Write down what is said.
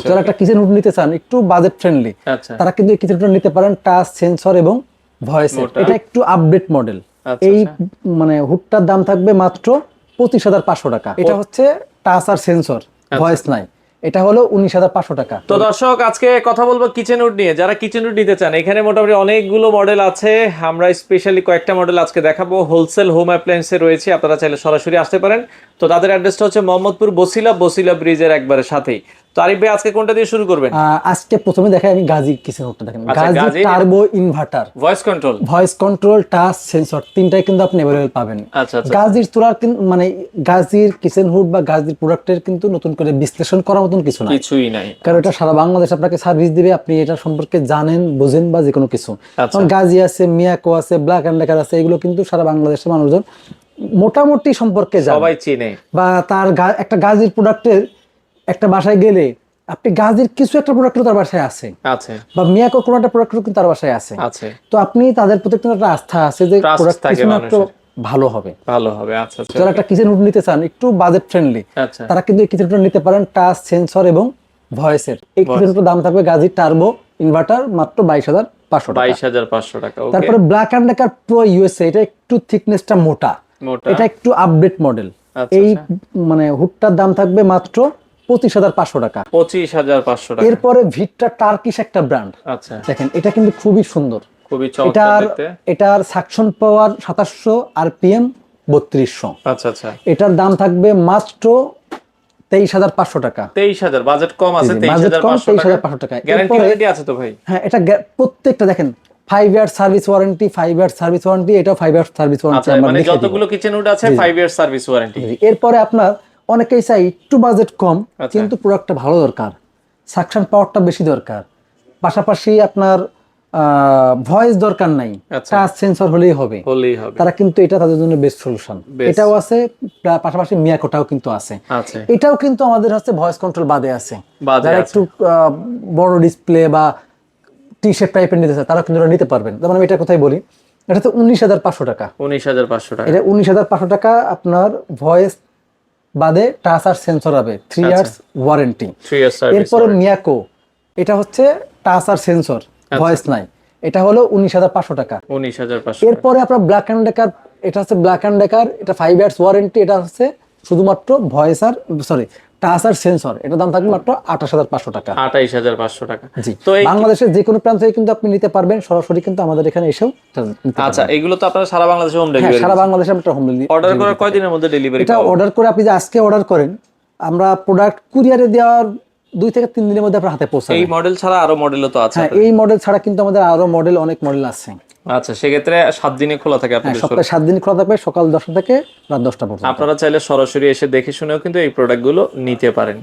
যারা একটা kitchen hood নিতে চান একটু বাজেট ফ্রেন্ডলি, আচ্ছা তারা কিন্তু এই কিচেন হুডটা নিতে পারেন। টাচ সেন্সর এবং ভয়েস, এটা একটু আপডেট মডেল। এই মানে হুডটার দাম থাকবে মাত্র 25,500 টাকা। এটা হচ্ছে টাচ আর সেন্সর, ভয়েস নাই। এটা হলো 19,500 টাকা। তো দর্শক আজকে কথা বলবো কিচেন উড নিয়ে। যারা কিচেন উড নিতে চান, এখানে মোটামুটি অনেকগুলো মডেল আছে। আমরা স্পেশালি কয়েকটা মডেল আজকে দেখাবো। হোলসেল হোম অ্যাপ্লায়েন্সে রয়েছে, আপনারা চাইলে সরাসরি আসতে পারেন। তো তাদের অ্যাড্রেসটা হচ্ছে মোহাম্মদপুর বসিলা ব্রিজের একবারে সাথেই। তো আরিফ ভাই আজকে কোনটা দিয়ে শুরু করবেন? আজকে প্রথমে দেখাই আমি গাজী কিচেন হুডটা। দেখেন Gazi turbo inverter, voice control, touch sensor, তিনটাই কিন্তু আপনি अवेलेबल পাবেন। গাজীর তোলার মানে গাজীর কিচেন হুড বা গাজীর প্রোডাক্টের কিন্তু নতুন করে বিশ্লেষণ করার মতন কিছুই নাই, কারণ এটা সারা বাংলাদেশ আপনাকে সার্ভিস দিবে। আপনি এটা সম্পর্কে জানেন, বুঝেন বা যে কোনো কিছু। কারণ গাজী আছে, মিয়াকো আছে, ব্ল্যাক এন্ড ডেকার আছে, এগুলো কিন্তু সারা বাংলাদেশের মানুষজন মোটামুটি সম্পর্কে সবাই চিনে। বা তার একটা গাজীর প্রোডাক্টের একটা বাসায় গেলে আপনি গাজীর কিছু একটা প্রোডাক্ট তার বাসায় আছে, বা মিয়াকো কোনো একটা প্রোডাক্ট কিন্তু তার বাসায় আছে। তো আপনি তাদের প্রতি একটা আস্থা আছে যে প্রোডাক্ট কিছু একটা ভালো হবে। আচ্ছা আচ্ছা, যারা একটা কিচেন হুড নিতে চান একটু বাজেট ফ্রেন্ডলি, তারা কিন্তু এই কিচেন হুডটা নিতে পারেন। টাচ সেন্সর এবং ভয়েসের এই কিচেন হুডটার দাম থাকবে গাজী টার্বো ইনভার্টার মাত্র 22,500 টাকা। তারপরে Black and Decker Pro USA, এটা একটু থিকনেসটা মোটা, এটা একটু আপডেট মডেল। এই মানে হুডটার দাম থাকবে মাত্র 25,500 টাকা। 25,500 টাকা। এরপরে ভিটটা টার্কিশ একটা ব্র্যান্ড। দেখেন এটা কিন্তু খুবই সুন্দর, এটার সাকশন পাওয়ার 2700, আরপিএম 3200। আচ্ছা, এটার দাম থাকবে মাত্র 23,500 টাকা। 23,000, বাজেট কম আছে, 23,500 টাকা। গ্যারান্টি আছে তো ভাই? হ্যাঁ, এটা প্রত্যেকটা দেখেন 5 year service warranty, 5 year service warranty, এটাও 5 ইয়ার সার্ভিস ওয়ারেন্টি। মানে যতগুলো কিচেন হুড আছে 5 ইয়ার সার্ভিস ওয়ারেন্টি। এরপরে আপনার অনেকেই চাই একটু বাজেট কম কিন্তু প্রোডাক্টটা ভালো দরকার, সাকশন পাওয়ারটা বেশি দরকার, পাশাপাশি আপনার ভয়েস দরকার নাই, টাচ সেন্সর হলেই হবে, তারা কিন্তু এটা তাদের জন্য বেস্ট সলিউশন। এটাও আছে, পাশাপাশি মিয়াকোটাও কিন্তু আছে। এটাও কিন্তু আমাদের হচ্ছে ভয়েস কন্ট্রোল বাদে আছে। যারা একটু বড় ডিসপ্লে বা টি শেপ টাইপের নিতে চায় তারা কিন্তু নিতে পারবেন। যেমন আমি এটা কোথায় বলি, এটা তো 19,500 টাকা। 19,500 টাকা, এটা 19,500 টাকা আপনার ভয়েস বাদে টাচ আর সেন্সর হবে, 3 ইয়ার্স ওয়ারেন্টি। এরপরে মিয়াকো, এটা হচ্ছে টাচ আর সেন্সর, ভয়েস নাই, এটা হলো 19,500 টাকা। এরপরে আপনার ব্ল্যাক এন্ড ডেকার, এটা হচ্ছে ব্ল্যাক এন্ড ডেকার, এটা 5 ইয়ার্স ওয়ারেন্টি। এটা হচ্ছে শুধুমাত্র ভয়েস আর টাচ আর সেন্সর, এটা দাম থাকবে মাত্র 28,500 টাকা। 28,500 টাকা। জি, তো বাংলাদেশের যে কোনো প্রান্ত থেকে কিন্তু আপনি নিতে পারবেন, সরাসরি কিন্তু আমাদের এখানে এসেও নিতে পারবেন। আচ্ছা, এগুলো তো আপনারা সারা বাংলাদেশে হোম ডেলিভারি? সারা বাংলাদেশে আমরা হোম ডেলিভারি। অর্ডার করার কয়দিনের মধ্যে ডেলিভারি? এটা অর্ডার করে আপনি যে আজকে অর্ডার করেন, আমরা প্রোডাক্ট কুরিয়ারে দেওয়ার 2 থেকে 3 দিনের মধ্যে আপনার হাতে পৌঁছাবে। এই মডেল ছাড়া আরো মডেলও তো আছে? হ্যাঁ, এই মডেল ছাড়া কিন্তু আমাদের আরো অনেক মডেল আছে। আচ্ছা, সেক্ষেত্রে 7 দিনে খোলা থাকে আপনাদের? সপ্তাহে 7 দিন খোলা থাকবে, সকাল 10টা থেকে রাত 10টা পর্যন্ত। আপনারা চাইলে সরাসরি এসে দেখে শুনেও কিন্তু এই প্রোডাক্টগুলো নিতে পারেন।